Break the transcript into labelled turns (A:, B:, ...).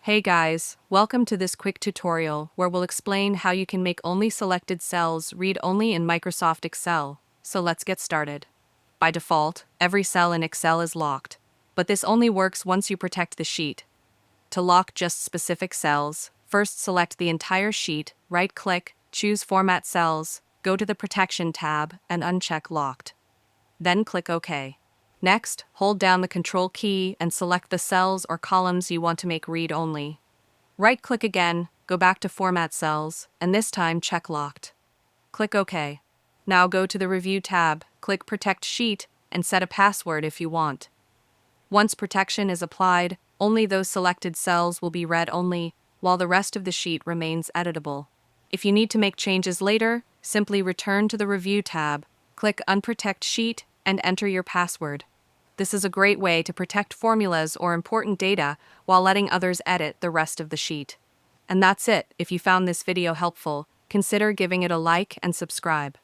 A: Hey guys, welcome to this quick tutorial where we'll explain how you can make only selected cells read only in Microsoft Excel. So let's get started. By default, every cell in Excel is locked, but this only works once you protect the sheet. To lock just specific cells, first select the entire sheet, right-click, choose Format Cells, go to the Protection tab, and uncheck Locked. Then click OK. Next, hold down the Control key and select the cells or columns you want to make read only. Right-click again, go back to Format Cells, and this time check Locked. Click OK. Now go to the Review tab, click Protect Sheet, and set a password if you want. Once protection is applied, only those selected cells will be read only, while the rest of the sheet remains editable. If you need to make changes later, simply return to the Review tab, click Unprotect Sheet, and enter your password. This is a great way to protect formulas or important data while letting others edit the rest of the sheet. And that's it. If you found this video helpful, consider giving it a like and subscribe.